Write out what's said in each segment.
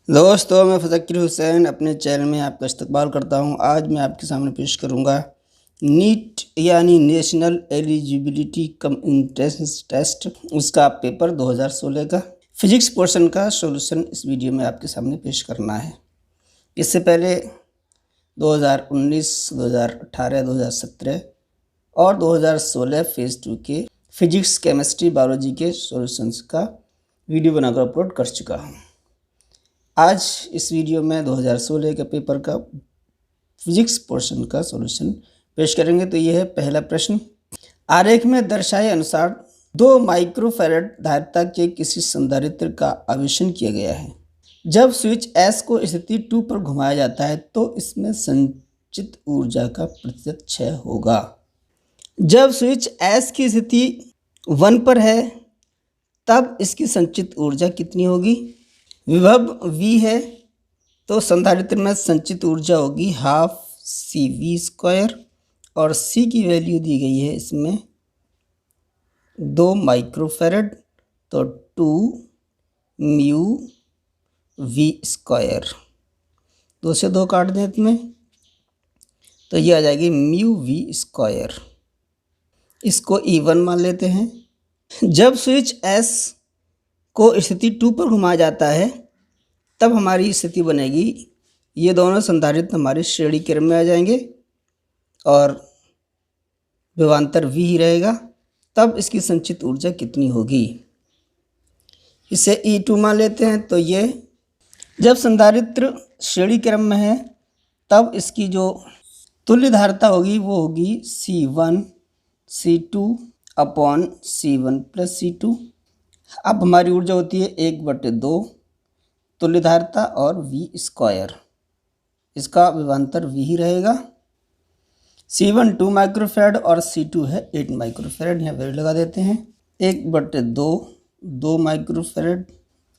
दोस्तों, मैं फ़ज़किर हुसैन अपने चैनल में आपका इस्तकबाल करता हूं। आज मैं आपके सामने पेश करूंगा नीट यानी national eligibility cum entrance test, उसका पेपर 2016 का फिजिक्स पोर्शन का सॉल्यूशन इस वीडियो में आपके सामने पेश करना है। इससे पहले 2019, 2018, 2017 और 2016 फेज़ 2 के फिजिक्स, केमिस्ट्री, बायोलॉजी के सॉल्यूशंस का वीडियो बनाकर अपलोड कर चुका हूँ। आज इस वीडियो में 2016 के पेपर का फिजिक्स पोर्शन का सॉल्यूशन पेश करेंगे। तो यह है पहला प्रश्न। आरेख में दर्शाए अनुसार 2 माइक्रोफैरड धारिता के किसी संधारित्र का आवेशन किया गया है। जब स्विच S को स्थिति 2 पर घुमाया जाता है तो इसमें संचित ऊर्जा का प्रतिशत क्षय होगा। जब स्विच S की स्थिति 1 पर है तब इसकी संचित ऊर्जा कितनी होगी? विभव V है तो संधारित्र में संचित ऊर्जा होगी हाफ CV² और C की वैल्यू दी गई है इसमें 2 माइक्रोफैरड, तो 2 म्यू V²। 2 से 2 काट दें इसमें तो ये आ जाएगी म्यू V²। इसको E1 मान लेते हैं। जब स्विच S को स्थिति 2 पर घुमाया जाता है तब हमारी स्थिति बनेगी, ये दोनों संधारित्र हमारे श्रेणी क्रम में आ जाएंगे और विभवांतर V ही रहेगा। तब इसकी संचित ऊर्जा कितनी होगी? इसे E2 मान लेते हैं। तो ये जब संधारित्र श्रेणी क्रम में है तब इसकी जो तुल्य धारिता होगी वो होगी C1 C2 upon C1 plus C2। अब हमारी ऊर्जा होती है 1/2 तुल्य धारिता और V²। इसका विभवांतर V ही रहेगा। C1 2 माइक्रोफैरड और C2 है 8 माइक्रोफैरड। यहाँ वैल्यू लगा देते हैं। 1/2 2 माइक्रोफैरड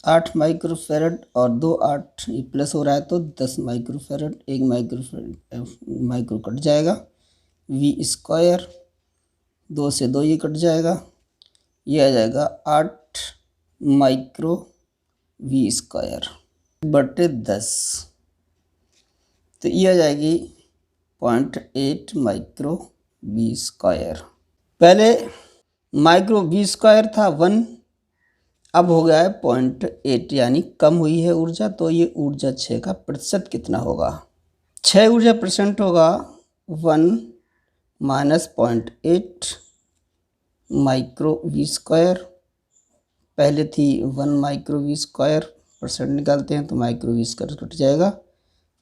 8 माइक्रोफैरड और 2 8 ये प्लस हो रहा है तो 10 माइक्रोफैरड। 1 माइक्रो कट जाएगा। V², 2 से 2 ये कट जाएगा। ये आ जाएगा 8 माइक्रो V²/10। तो ये आ जाएगी 0.8 माइक्रो V²। पहले माइक्रो V² था 1, अब हो गया है 0.8 यानी कम हुई है ऊर्जा। तो ये ऊर्जा क्षय का प्रतिशत कितना होगा? क्षय ऊर्जा परसेंट होगा 1 माइनस 0.8 माइक्रो V²। पहले थी 1 माइक्रो V², परसेंट निकालते हैं तो माइक्रो V² कट जाएगा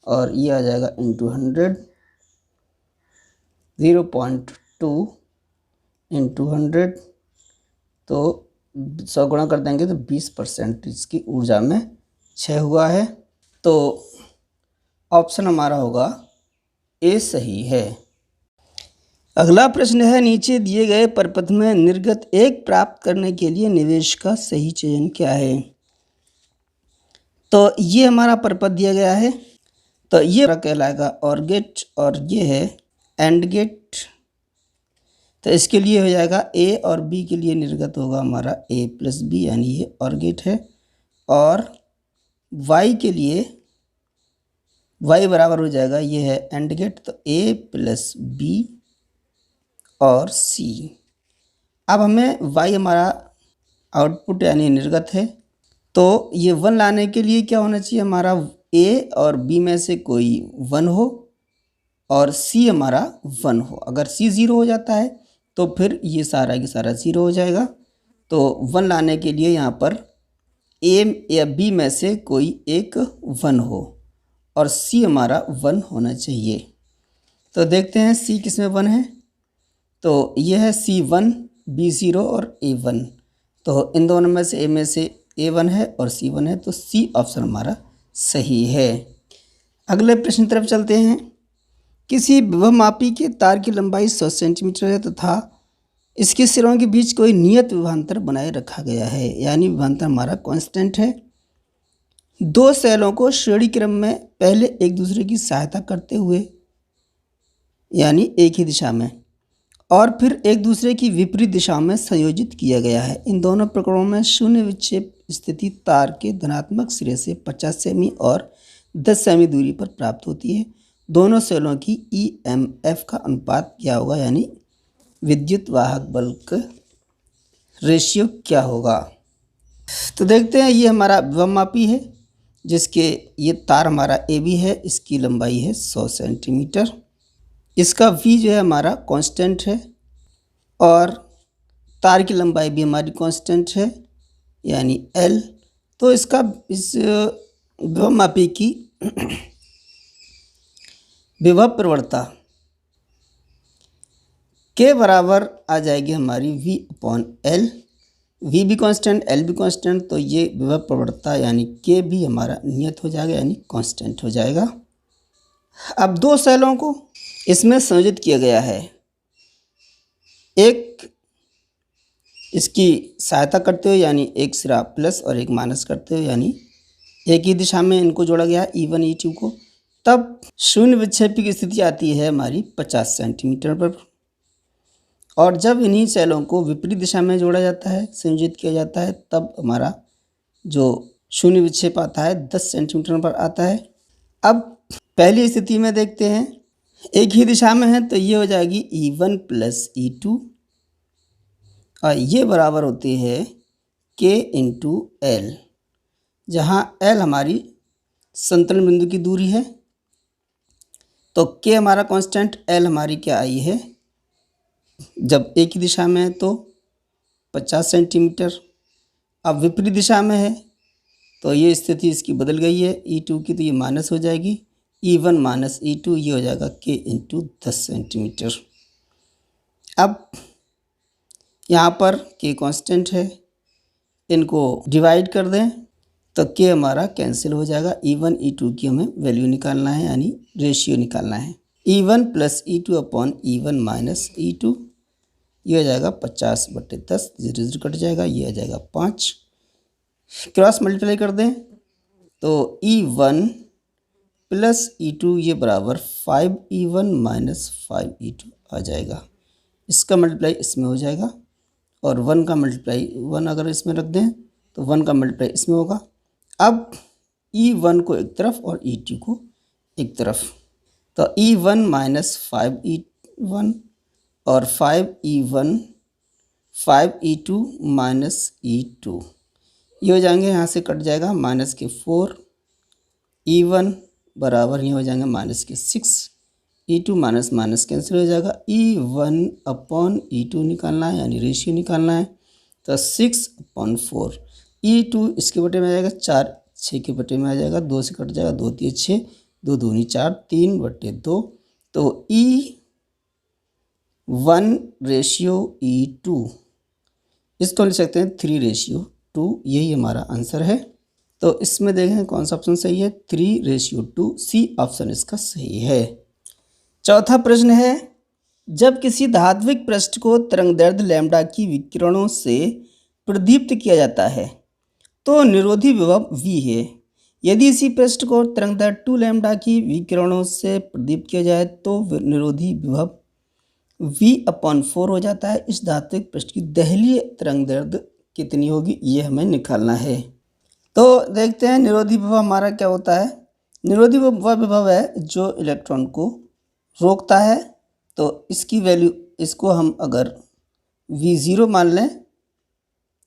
और ये आ जाएगा इंटू 100। 0.2 इंटू 100 तो 100 गुणा कर देंगे तो 20% इसकी ऊर्जा में क्षय हुआ है। तो ऑप्शन हमारा होगा ए सही है। अगला प्रश्न है, नीचे दिए गए परपथ में निर्गत 1 प्राप्त करने के लिए निवेश का सही चयन क्या है? तो ये हमारा परपथ दिया गया है तो ये कहलाएगा OR गेट और ये है AND गेट। तो इसके लिए हो जाएगा A और B के लिए निर्गत होगा हमारा A + B यानी ये OR गेट है। और Y के लिए Y बराबर हो जाएगा, ये है AND गेट। तो A + B और C। अब हमें Y हमारा आउटपुट यानी निर्गत है तो ये 1 लाने के लिए क्या होना चाहिए? हमारा A और B में से कोई 1 हो और C हमारा 1 हो। अगर C 0 हो जाता है तो फिर ये सारा की सारा 0 हो जाएगा। तो 1 लाने के लिए यहाँ पर A या B में से कोई एक 1 हो और C हमारा 1 होना चाहिए। तो देखते हैं C किस में 1 है। तो ये है C1 B0 और A1। तो इन दोनों में से A में से A1 है और C1 है तो C ऑप्शन हमारा सही है। अगले प्रश्न तरफ चलते हैं। किसी विभवमापी के तार की लंबाई 100 सेंटीमीटर है तथा इसके सिरों के बीच कोई नियत विभवांतर बनाए रखा गया है, यानी विभवांतर हमारा कांस्टेंट है। 2 सेलों को श्रेणी क्रम में पहले एक दूसरे की सहायता करते हुए यानी एक ही दिशा में और फिर एक दूसरे की विपरीत दिशा में संयोजित किया गया है। इन दोनों प्रकरणों में शून्य विक्षेप स्थिति तार के धनात्मक सिरे से 50 सेमी और 10 सेमी दूरी पर प्राप्त होती है। दोनों सेलों की ईएमएफ का अनुपात क्या होगा, यानी विद्युत वाहक बल का रेशियो क्या होगा। तो देखते हैं, ये हमारा विभवमापी है जिसके ये तार हमारा AB है, इसकी लंबाई है 100 सेंटीमीटर। इसका V जो है हमारा कांस्टेंट है और तार की लंबाई भी हमारी कांस्टेंट है यानी L। तो इसका इस विभवमापी की विभव प्रवणता के बराबर आ जाएगी हमारी V/L। V भी कांस्टेंट, L भी कांस्टेंट, तो ये विभव प्रवणता यानी K भी हमारा नियत हो जाएगा यानी कांस्टेंट हो जाएगा। अब दो सेलों को इसमें संयोजित किया गया है, एक इसकी सहायता करते हुए यानी एक सिरा प्लस और एक माइनस करते हुए, यानी एक ही दिशा में इनको जोड़ा गया E1 E2 को। तब शून्य विक्षेपी की स्थिति आती है हमारी 50 सेंटीमीटर पर। और जब इन्हीं सेलों को विपरीत दिशा में जोड़ा जाता है, संयोजित किया जाता है, तब हमारा जो शून्य विक्षेप आता है 10 सेंटीमीटर पर आता है। अब पहली स्थिति में देखते हैं, एक ही दिशा में है तो ये हो जाएगी E1 प्लस E2 और ये बराबर होती है K इंटू L, जहाँ L हमारी संतुलन बिंदु की दूरी है। तो K हमारा कांस्टेंट, L हमारी क्या आई है, जब एक ही दिशा में है तो 50 सेंटीमीटर। अब विपरीत दिशा में है तो ये स्थिति इसकी बदल गई है, E2 की तो ये माइनस हो जाएगी, E1 माइनस E2, ये हो जाएगा K इंटू 10 सेंटीमीटर। अब यहाँ पर K कांस्टेंट है, इनको डिवाइड कर दें तो K हमारा कैंसिल हो जाएगा। E1 E2 की हमें वैल्यू निकालना है यानी रेशियो निकालना है। E1 plus E2 upon E1 minus E2, ये हो जाएगा 50/10, 0 कट जाएगा, ये आ जाएगा 5। क्रॉस मल्टीप्लाई कर दें तो E1 प्लस E2 ये बराबर 5E1 माइनस 5E2 आ जाएगा। इसका मल्टीप्लाई इसमें हो जाएगा और 1 का मल्टीप्लाई 1 अगर इसमें रख दें तो 1 का मल्टीप्लाई इसमें होगा। अब E1 को एक तरफ और E2 को एक तरफ, तो E1 माइनस 5E1 और 5E1 5E2 माइनस E2, ये हो जाएंगे, यहाँ से कट जाएगा माइनस के 4, E1 बराबर ये हो जाएंगे माइनस के 6, E2 माइनस माइनस कैंसिल हो जाएगा। E1 अपॉन E2 निकालना है यानी रेशियो निकालना है, तो 6/4, E2 इसके बटे में आ जाएगा 4, 6 के बटे में आ जाएगा, 2 से कट जाएगा, 2 3 6, 2 दूनी 4, 3/2, तो E1 रेशियो E2, इसको लिख सकते हैं 3/2, यही हमारा आंसर है। तो इसमें देखें कौन सा ऑप्शन सही है, 3/2, सी ऑप्शन इसका सही है। चौथा प्रश्न है, जब किसी धात्विक पृष्ठ को तरंगदैर्ध्य लैम्ब्डा की विकिरणों से प्रदीप्त किया जाता है तो निरोधी विभव V है। यदि इसी पृष्ठ को तरंगदैर्ध्य 2 लैम्ब्डा की विकिरणों से प्रदीप्त किया जाए तो निरोधी विभव V/4 हो जाता है। इस धात्विक पृष्ठ की दहलीय तरंगदैर्ध्य कितनी होगी, ये हमें निकालना है। तो देखते हैं निरोधी विभव हमारा क्या होता है। निरोधी वह विभव है जो इलेक्ट्रॉन को रोकता है, तो इसकी वैल्यू, इसको हम अगर V0 मान लें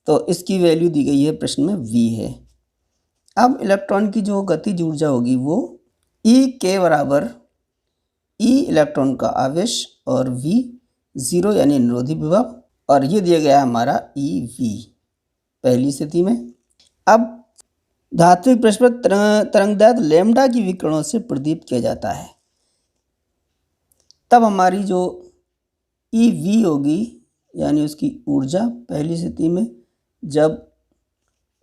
तो इसकी वैल्यू दी गई है प्रश्न में V है। अब इलेक्ट्रॉन की जो गतिज ऊर्जा होगी वो E के बराबर E इलेक्ट्रॉन का आवेश और V0 यानी निरोधी विभव, और ये दिया गया है हमारा EV पहली स्थिति में। अब धात्विक पृष्ठ पर तरंगदैर्ध्य लैम्ब्डा की विकिरणों से प्रदीप्त किया जाता है, तब हमारी जो EV होगी यानी उसकी ऊर्जा पहली स्थिति में जब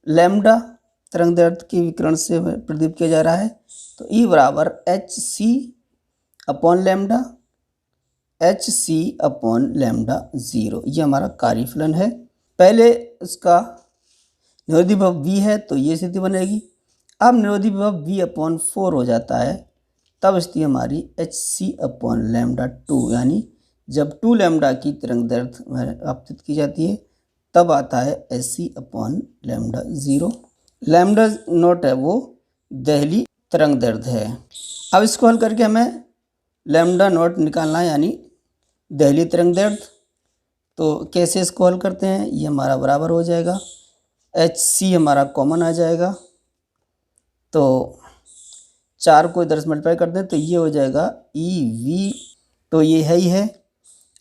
लैम्ब्डा तरंगदैर्ध्य की विकिरण से प्रदीप्त किया जा रहा है तो E बराबर HC upon lambda, HC upon lambda 0, ये हमारा कार्यफलन है। पहले उसका निरोधी विभव V है तो ये स्थिति बनेगी। अब निरोधी विभव V/4 हो जाता है, तब स्थिति हमारी HC अपॉन लैम्ब्डा 2, यानी जब 2 लैम्ब्डा की तरंगदैर्ध्य आपतित की जाती है तब आता है H C upon lambda 0। Lambda not है वो दहली तरंग दैर्ध्य है। अब इसको हल करके हमें लैम्डा नॉट निकालना है, यानी दहली तरंग दैर्ध्य। तो कैसे इसको हल करते हैं, ये हमारा बराबर हो जाएगा, एच सी हमारा कॉमन आ जाएगा, तो 4 को इधर से मल्टीप्लाई कर दें तो ये हो जाएगा ई वी, तो ये है ही है।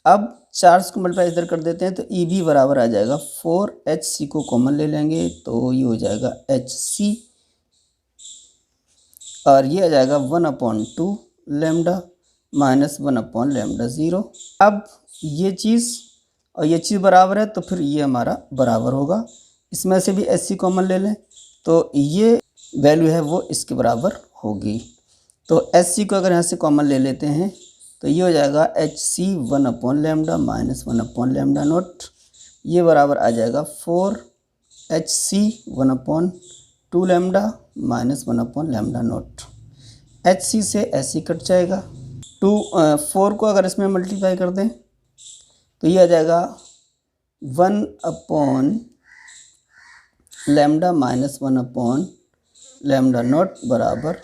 अब 4 को मल्टीप्लाई इधर कर देते हैं तो ई वी बराबर आ जाएगा 4HC को कॉमन ले लेंगे तो ये हो जाएगा HC, और ये आ जाएगा 1/2 लैम्डा माइनस 1/लैम्डा 0। अब ये चीज़ और ये चीज़ बराबर है तो फिर ये हमारा बराबर होगा, इसमें से भी HC कॉमन ले लें तो ये वैल्यू है वो इसके बराबर होगी। तो HC को अगर यहाँ से कॉमन ले लेते हैं तो ये हो जाएगा HC lambda minus lambda naught, ये बराबर आ जाएगा 4HC 1/2 lambda minus lambda naught. HC से SC कट जाएगा, 4 को अगर इसमें मल्टीप्लाई कर दें तो ये आ जाएगा 1/लैम्डा माइनस 1/लैम्डा नॉट बराबर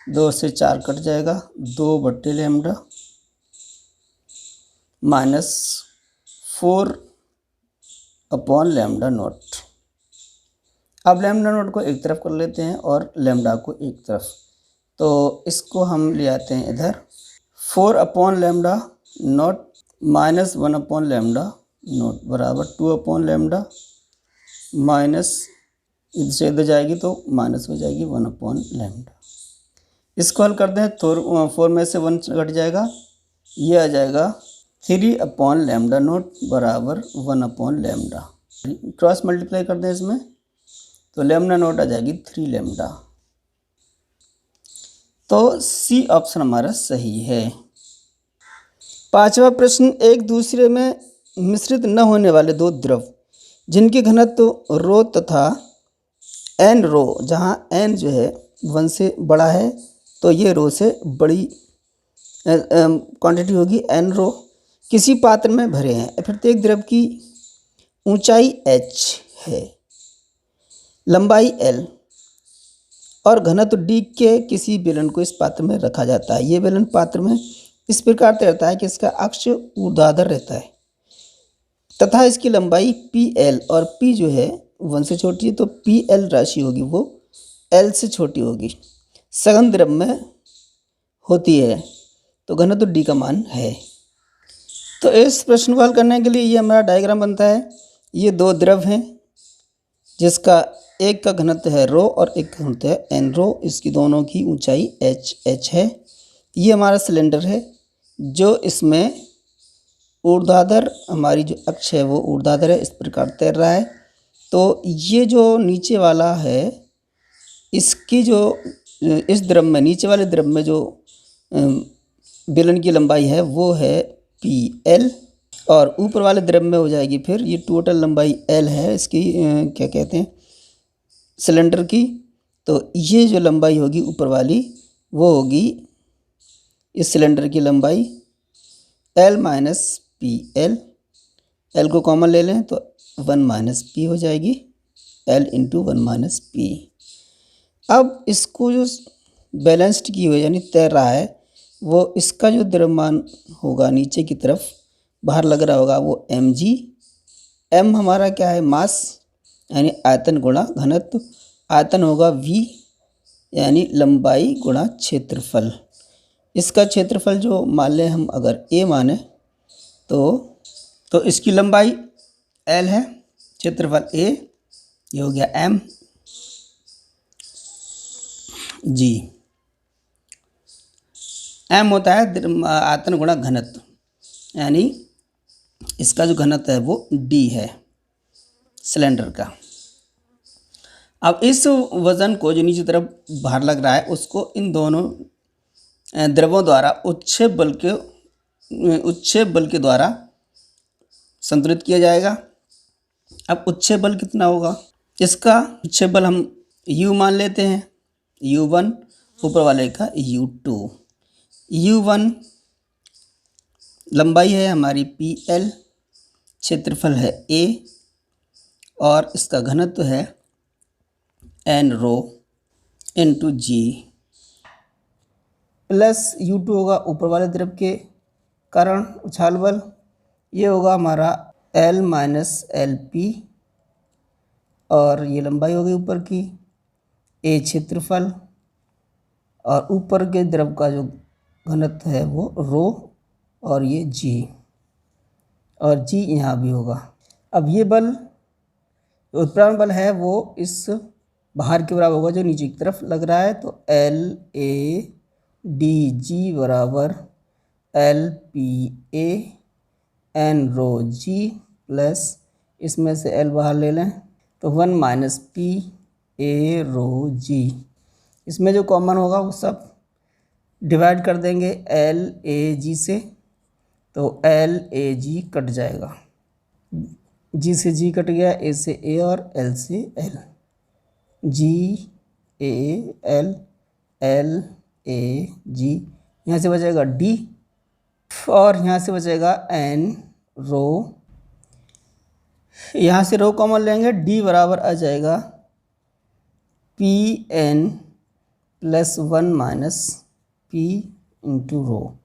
2 से 4 कट जाएगा, 2 लैम्डा माइनस 4 लैम्डा नॉट। अब लैम्डा नॉट को एक तरफ कर लेते हैं और लैम्डा को एक तरफ, तो इसको हम ले आते हैं इधर, 4 lambda naught minus 1 lambda naught बराबर 2 लैम्डा माइनस, इधर से इधर जाएगी तो माइनस हो जाएगी 1 लैम्डा। इसको हल कर दें तो 4 में से 1 घट जाएगा, ये आ जाएगा 3 लैम्डा नॉट बराबर 1 लैम्डा। क्रॉस मल्टीप्लाई कर दें इसमें तो लैम्डा नॉट आ जाएगी 3 लैम्डा। तो सी ऑप्शन हमारा सही है। 5वां प्रश्न, एक दूसरे में मिश्रित न होने वाले दो द्रव जिनके घनत्व रो तथा एन रो, जहाँ एन जो है 1 से बड़ा है तो ये रो से बड़ी क्वांटिटी होगी, एन रो, किसी पात्र में भरे हैं। प्रत्येक द्रव की ऊंचाई h है, लंबाई l और घनत्व d के किसी बेलन को इस पात्र में रखा जाता है। ये बेलन पात्र में इस प्रकार तैरता है कि इसका अक्ष ऊर्ध्वाधर रहता है तथा इसकी लंबाई PL, और P जो है 1 से छोटी है तो PL राशि होगी वो L से छोटी होगी, सघन द्रव में होती है, तो घनत्व D का मान है। तो इस प्रश्न को हल करने के लिए ये हमारा डायग्राम बनता है। ये दो द्रव हैं जिसका एक का घनत्व है रो और एक का घनत्व है एन रो, इसकी दोनों की ऊंचाई h है। ये हमारा सिलेंडर है जो इसमें ऊर्ध्वाधर, हमारी जो अक्ष है वो ऊर्ध्वाधर है, इस प्रकार तैर रहा है। तो ये जो नीचे वाला है इसकी जो इस द्रव में, नीचे वाले द्रव में जो बेलन की लंबाई है वो है PL, और ऊपर वाले द्रव में हो जाएगी फिर ये टोटल लंबाई L है इसकी, क्या कहते हैं, सिलेंडर की। तो ये जो लंबाई होगी ऊपर वाली वो होगी इस सिलेंडर की लंबाई L माइनस PL, L को कॉमन ले लें तो 1 माइनस P हो जाएगी, L इंटू 1 माइनस P। अब इसको जो बैलेंस्ड की हुई यानी तैर रहा है वो, इसका जो द्रव्यमान होगा नीचे की तरफ बाहर लग रहा होगा वो mg, m हमारा क्या है, मास यानी आयतन गुणा घनत्व, आयतन होगा v यानी लंबाई गुणा क्षेत्रफल। इसका क्षेत्रफल जो मान लें हम अगर a माने तो इसकी लंबाई l है, क्षेत्रफल a, ये हो गया m जी। m होता है आयतन गुणा घनत्व, यानी इसका जो घनत्व है वो d है सिलेंडर का। अब इस वजन को जो नीचे तरफ बाहर लग रहा है उसको इन दोनों द्रवों द्वारा उत्क्षेप बल के द्वारा संतुलित किया जाएगा। अब उत्क्षेप बल कितना होगा, इसका उत्क्षेप बल हम U मान लेते हैं, U1 ऊपर वाले का U2। U1 लंबाई है हमारी PL, क्षेत्रफल है A, और इसका घनत्व है एन रो इंटू जी प्लस U2 होगा ऊपर वाले द्रव के कारण उछाल बल। ये होगा हमारा L माइनस एल पी और ये लंबाई होगी ऊपर की, A क्षेत्रफल और ऊपर के द्रव का जो घनत्व है वो रो और ये G और G यहाँ भी होगा। अब ये बल उत्प्लावन बल है वो इस बाहर के बराबर होगा जो नीचे की तरफ लग रहा है, तो एल ए डी जी बराबर L P A N rho G plus इसमें से एल बाहर ले लें तो 1 माइनस पी ए रो जी। इसमें जो कॉमन होगा वो सब डिवाइड कर देंगे एल ए जी से, तो एल ए जी कट जाएगा, जी से जी कट गया, ए से ए और एल से L, G A L L A G, यहाँ से बचेगा डी और यहाँ से बचेगा एन रो, यहाँ से रो कॉमन लेंगे, डी बराबर आ जाएगा P N plus 1 minus P into rho.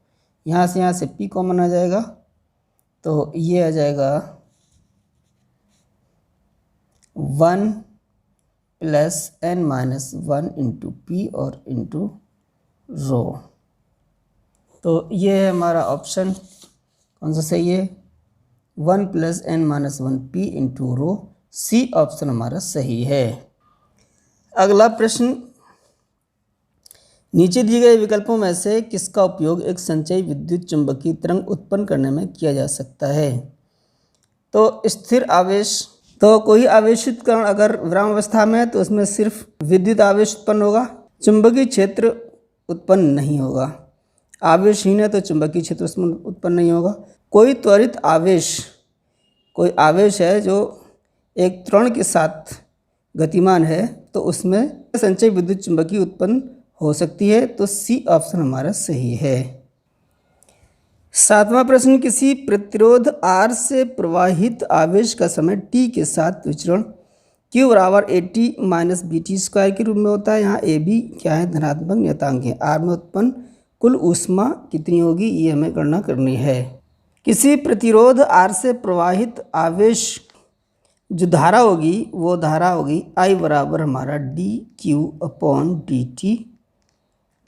यहाँ से पी कॉमन आ जाएगा तो ये आ जाएगा 1 plus N minus 1 into P और इंटू रो। तो ये है हमारा ऑप्शन कौन सा सही है, 1 plus N minus 1 P into rho, C option हमारा सही है। अगला प्रश्न, नीचे दिए गए विकल्पों में से किसका उपयोग एक संचयी विद्युत चुंबकीय तरंग उत्पन्न करने में किया जा सकता है। तो स्थिर आवेश, तो कोई आवेशित कण अगर विराम अवस्था में है तो उसमें सिर्फ विद्युत आवेश उत्पन्न होगा, चुंबकीय क्षेत्र उत्पन्न नहीं होगा। आवेशहीन है तो चुंबकीय क्षेत्र उसमें उत्पन्न नहीं होगा। कोई त्वरित आवेश, कोई आवेश है जो एक त्वरण के साथ गतिमान है तो उसमें संचय विद्युत चुंबकीय उत्पन्न हो सकती है, तो सी ऑप्शन हमारा सही है। 7वां प्रश्न, किसी प्रतिरोध R से प्रवाहित आवेश का समय t के साथ विचरण Q बराबर AT माइनस BT स्क्वायर के रूप में होता है। यहाँ AB क्या है, धनात्मक नियतांक है। R में उत्पन्न कुल ऊष्मा कितनी होगी ये हमें गणना करनी है। किसी प्रतिरोध R से प्रवाहित आवेश जो धारा होगी वो धारा होगी I बराबर हमारा DQ अपॉन DT।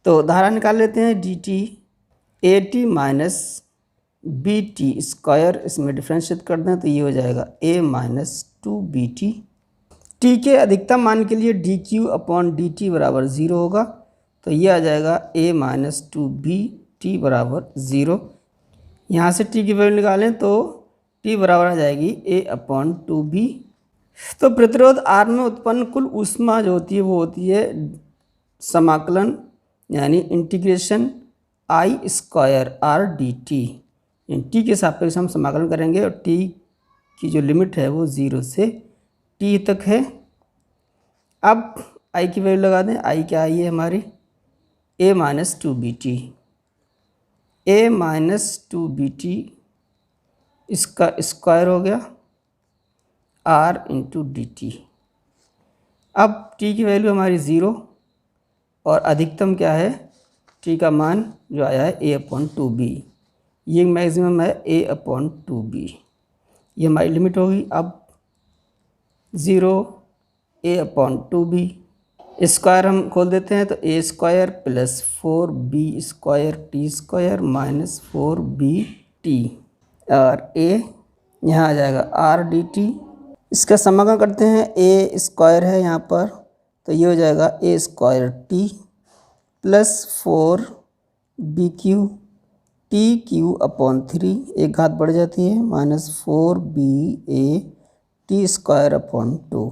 तो धारा निकाल लेते हैं, DT AT minus BT square, इसमें डिफ्रेंशिएट कर दें तो ये हो जाएगा A माइनस 2BT। T के अधिकतम मान के लिए DQ अपॉन DT बराबर 0 होगा, तो ये आ जाएगा A माइनस 2BT बराबर 0। यहाँ से T की वैल्यू निकालें तो T बराबर आ जाएगी A अपॉन 2B। तो प्रतिरोध R में उत्पन्न कुल ऊष्मा जो होती है वो होती है समाकलन यानी integration I square R DT। T के सापेक्ष हम समाकलन करेंगे और टी की जो लिमिट है वो 0 से t तक है। अब I की वैल्यू लगा दें, I क्या आई है हमारी A minus 2BT, A minus 2BT इसका स्क्वायर हो गया R इंटू DT। अब t की वैल्यू हमारी 0 और अधिकतम क्या है, t का मान जो आया है A अपॉन 2B, ये मैक्सिमम है A अपॉन 2B, ये हमारी लिमिट होगी। अब 0 A अपॉन 2B, स्क्वायर हम खोल देते हैं तो A square plus 4B square T square minus 4BT और A यहाँ आ जाएगा R DT। इसका समाकलन करते हैं, A स्क्वायर है यहाँ पर तो ये हो जाएगा A square T plus 4BQ TQ upon 3, एक घात बढ़ जाती है, minus 4BA T square upon 2।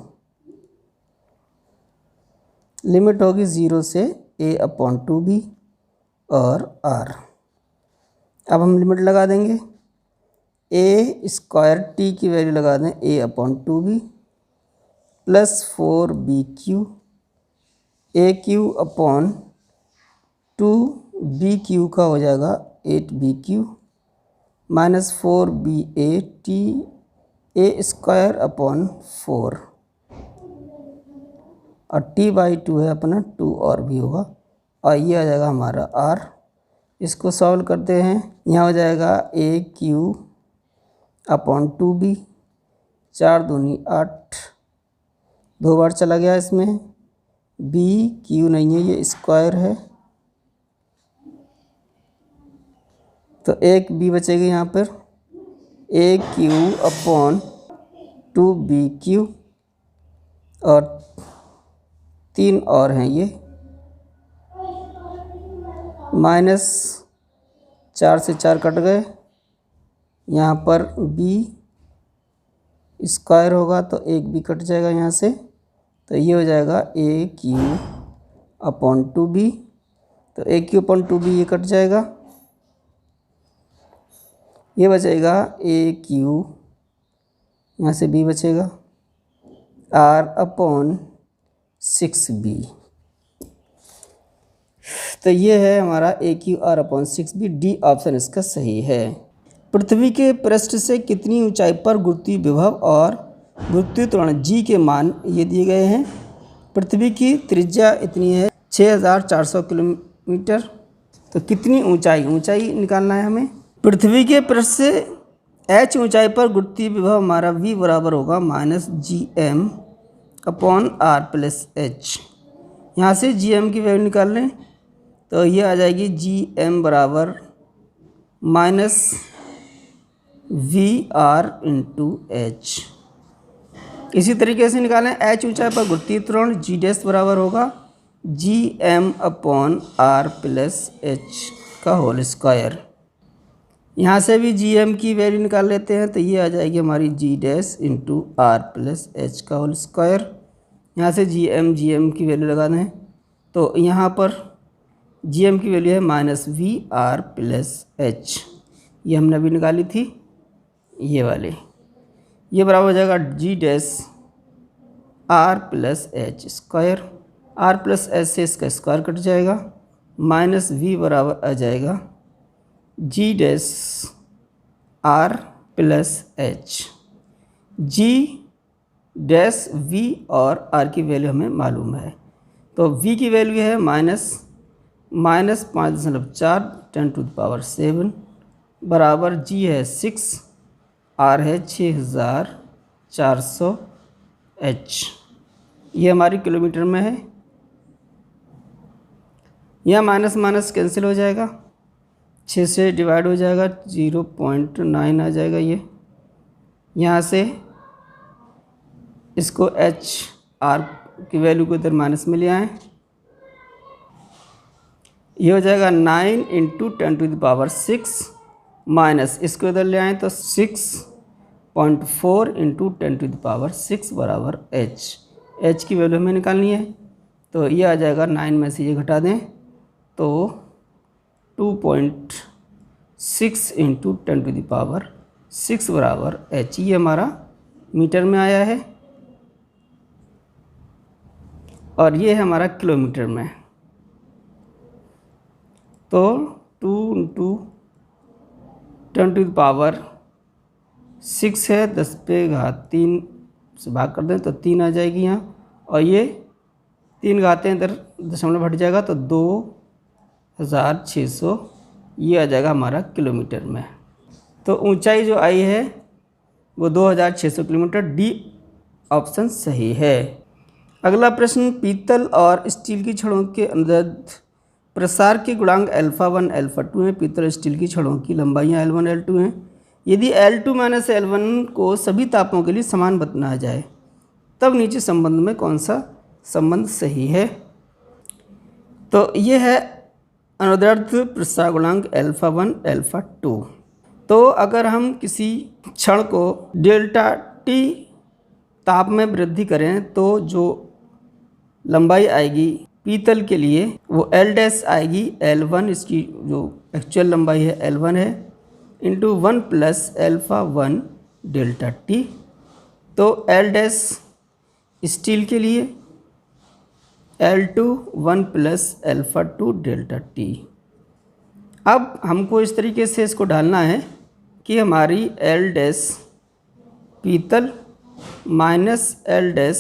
Limit होगी 0 से A अपॉन 2B और R। अब हम लिमिट लगा देंगे, A स्क्वायर T की वैल्यू लगा दें A upon 2B plus 4BQ AQ upon 2BQ का हो जाएगा 8BQ minus 4BA T a² upon 4 और t/2 है अपना 2 और भी होगा और ये आ जाएगा हमारा r। इसको सॉल्व करते हैं, यहाँ हो जाएगा AQ अपॉन 2B, 4 दूनी 8, 2 बार चला गया इसमें, BQ नहीं है ये स्क्वायर है तो एक B बचेगी यहाँ पर, AQ अपॉन 2BQ और 3 और हैं ये, माइनस 4 से 4 कट गए, यहाँ पर B स्क्वायर होगा तो एक B कट जाएगा यहाँ से, तो ये हो जाएगा AQ अपॉन 2B, तो AQ अपॉन 2B ये कट जाएगा, ये बचेगा AQ, यहाँ से B बचेगा, R अपॉन 6B। तो ये है हमारा AQ R upon 6B, D option इसका सही है। पृथ्वी के पृष्ठ से कितनी ऊंचाई पर गुरुत्वीय विभव और गुरुत्वीय त्वरण G के मान ये दिए गए हैं। पृथ्वी की त्रिज्या इतनी है 6400 किलोमीटर, तो कितनी ऊंचाई निकालना है हमें। पृथ्वी के पृष्ठ से h ऊंचाई पर गुरुत्वीय विभव हमारा v बराबर होगा -gm upon r plus h। यहाँ से gm की वैल्यू निकाल लें तो ये आ जाएगी gm बराबर -vr इंटू h। इसी तरीके से निकालें h ऊंचाई पर गुरुत्वीय त्वरण g डैश बराबर होगा gm upon r plus h का होल स्क्वायर। यहाँ से भी gm की वैल्यू निकाल लेते हैं तो ये आ जाएगी हमारी g dash into r plus h का होल स्क्वायर। यहाँ से gm की वैल्यू लगा दें तो यहाँ पर gm की वैल्यू है -vr प्लस h, ये हमने अभी निकाली थी ये वाली, ये बराबर हो जाएगा g dash r plus h square, r plus h से इसका स्क्वायर कट जाएगा, -v बराबर आ जाएगा g dash r plus h। g dash v और r की वैल्यू हमें मालूम है, तो v की वैल्यू है -5.4 10⁻7 बराबर g है 6, r है 6400 h, ये हमारी किलोमीटर में है। यह माइनस माइनस कैंसिल हो जाएगा, 6 से डिवाइड हो जाएगा, 0.9 आ जाएगा ये। यहाँ से इसको h r की वैल्यू को इधर माइनस में ले आएँ, ये हो जाएगा 9 इंटू 10⁻6 माइनस इसको इधर ले आएँ तो 6.4 इंटू 10⁻6 बराबर h की वैल्यू हमें निकालनी है, तो ये आ जाएगा 9 में से ये घटा दें तो 2.6 इंटू 10⁻6 बराबर h, ये हमारा मीटर में आया है और ये है हमारा किलोमीटर में। तो 2 इंटू 10⁻6 है, 10⁻3 से भाग कर दें तो 3 आ जाएगी यहाँ, और ये 3 घाते इधर दशमलव हट जाएगा तो 2600, ये आ जाएगा हमारा किलोमीटर में। तो ऊंचाई जो आई है वो 2600 किलोमीटर, डी ऑप्शन सही है। अगला प्रश्न, पीतल और स्टील की छड़ों के अंदर प्रसार के गुणांक α1 α2 हैं। पीतल और स्टील की छड़ों की लंबाइयाँ L1 L2 हैं। यदि L2 माइनस L1 को सभी तापों के लिए समान बताया जाए तब नीचे संबंध में कौन सा संबंध सही है। तो ये है अनुदैर्ध्य प्रसार गुणांक α1 α2। तो अगर हम किसी क्षण को ΔT ताप में वृद्धि करें तो जो लंबाई आएगी पीतल के लिए वो L डैश आएगी L1, इसकी जो एक्चुअल लंबाई है L1 है, इंटू 1 प्लस α1 ΔT। तो L डैश स्टील के लिए L2 1 प्लस α2 ΔT। अब हमको इस तरीके से इसको ढालना है कि हमारी L डैश पीतल माइनस एल डैश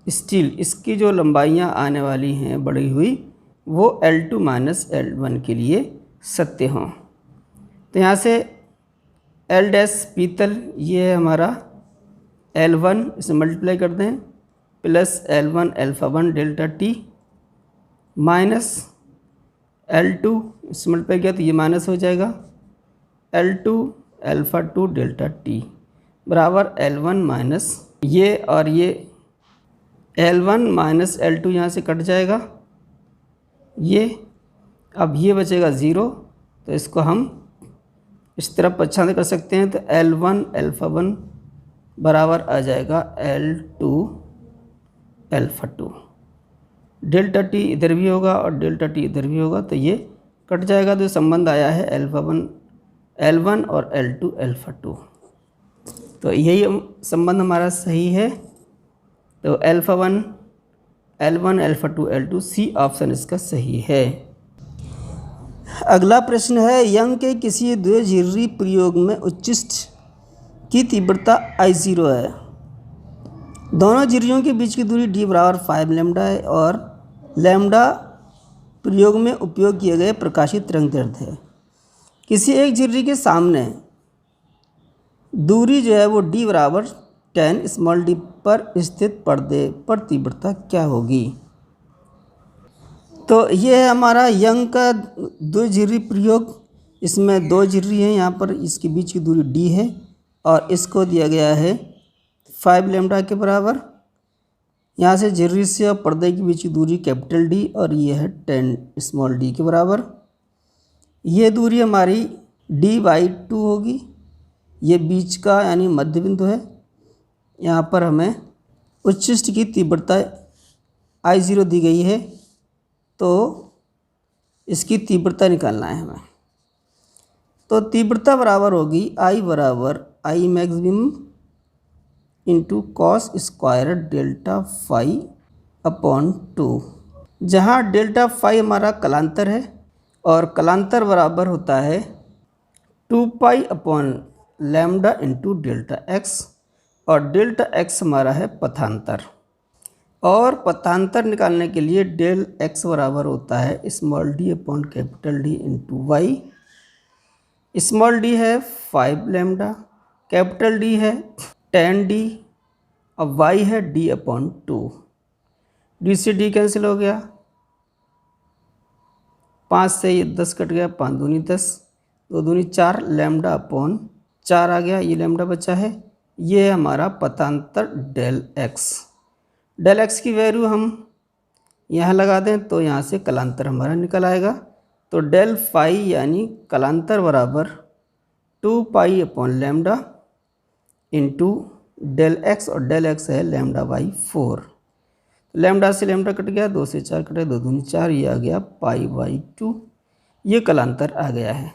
स्टील, इसकी जो लंबाइयाँ आने वाली हैं बढ़ी हुई वो L2 माइनस L1 के लिए सत्य हों। तो यहाँ से एल डैश पीतल ये है हमारा L1, इसे मल्टीप्लाई कर दें, plus L1 alpha 1 delta T minus L2, इसे मल्टीप्लाई किया तो ये माइनस हो जाएगा, L2 अल्फ़ा 2 डेल्टा टी बराबर L1 माइनस ये और ये L1 माइनस L2 यहाँ से कट जाएगा, ये अब ये बचेगा 0, तो इसको हम इस तरफ अच्छा कर सकते हैं। तो L1 अल्फ़ा 1 बराबर आ जाएगा L2 अल्फ़ा 2, डेल्टा टी इधर भी होगा और डेल्टा टी इधर भी होगा, तो ये कट जाएगा। तो संबंध आया है अल्फ़ा 1 L1 और L2 अल्फ़ा 2, तो यही संबंध हमारा सही है। तो alpha 1 L1 alpha 2 L2 C option इसका सही है। अगला प्रश्न है, यंग के किसी द्विध्रुवीय प्रयोग में उच्चिष्ट की तीव्रता I0 है। दोनों झिर्रियों के बीच की दूरी d बराबर 5 लैम्डा है और लैम्डा प्रयोग में उपयोग किए गए प्रकाशित तरंगदैर्ध्य है। किसी एक झिर्री के सामने दूरी जो है वो d बराबर 10 स्मॉल d पर स्थित पर्दे पर तीव्रता क्या होगी। तो ये है हमारा यंग का द्विध्रुवीय प्रयोग। इसमें दो झिर्री हैं, यहाँ पर इसके बीच की दूरी d है और इसको दिया गया है 5 लैम्डा के बराबर। यहाँ से झिर्री से और पर्दे के बीच की दूरी कैपिटल D और ये है 10 स्मॉल d के बराबर। ये दूरी हमारी d/2 होगी, ये बीच का यानी मध्य बिंदु है। यहाँ पर हमें उच्चिष्ट की तीव्रता I0 दी गई है, तो इसकी तीव्रता निकालना है हमें। तो तीव्रता बराबर होगी I बराबर I maximum into cos square delta phi upon 2, जहाँ डेल्टा फाई हमारा कलांतर है और कलांतर बराबर होता है 2 pi upon lambda into delta x, और डेल्टा एक्स हमारा है पथांतर। और पथांतर निकालने के लिए डेल एक्स बराबर होता है small D upon capital D into Y. Small D है 5 लैम्डा, कैपिटल डी है 10 डी, अब वाई है डी अपॉन 2। डी से डी कैंसिल हो गया, 5 से ये 10 कट गया, 5 दूनी 10, 2 दूनी 4, लैम्डा अपॉन 4 आ गया, ये लैम्डा बचा है। ये है हमारा पथांतर डेल एक्स। डेल एक्स की वैल्यू हम यहाँ लगा दें तो यहाँ से कलांतर हमारा निकल आएगा। तो डेल फाई यानी कलांतर बराबर 2 pi upon lambda into del X, और डेल एक्स है λ/4। लैम्डा से लैम्डा कट गया, 2 से 4 कटे, 2 दूनी 4, ये आ गया π/2, ये कलांतर आ गया है।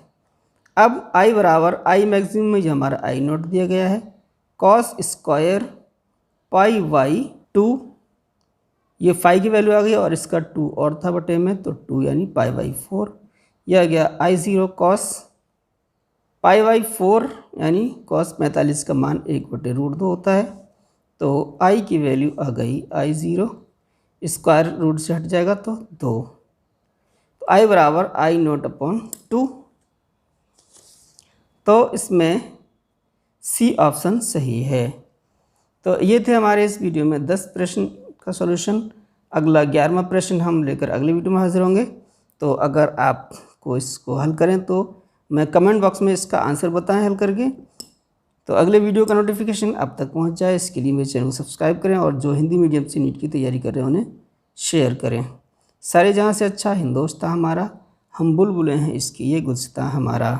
अब I बराबर I मैक्सिमम में जो हमारा I0 दिया गया है, कॉस स्क्वायर π/2, ये फाई की वैल्यू आ गई और इसका 2 और था बटे में, तो 2 यानी π/4, यह आ गया I0 कॉस π/4 यानी कॉस 45 का मान 1/√2 होता है। तो I की वैल्यू आ गई I0, स्क्वायर रूट से हट जाएगा तो 2, तो I बराबर I0 अपॉन 2। तो इसमें सी ऑप्शन सही है। तो ये थे हमारे इस वीडियो में 10 प्रश्न का सॉल्यूशन। अगला 11वां प्रश्न हम लेकर अगले वीडियो में हाजिर होंगे। तो अगर आपको इसको हल करें तो मैं कमेंट बॉक्स में इसका आंसर बताएं हल करके। तो अगले वीडियो का नोटिफिकेशन आप तक पहुंच जाए, इसके लिए मेरे चैनल को सब्सक्राइब करें और जो हिंदी मीडियम से नीट की तैयारी कर रहे हैं उन्हें शेयर करें। सारे जहाँ से अच्छा हिंदोस्तां हमारा, हम बुलबुलें हैं इसकी ये गुलसितां हमारा।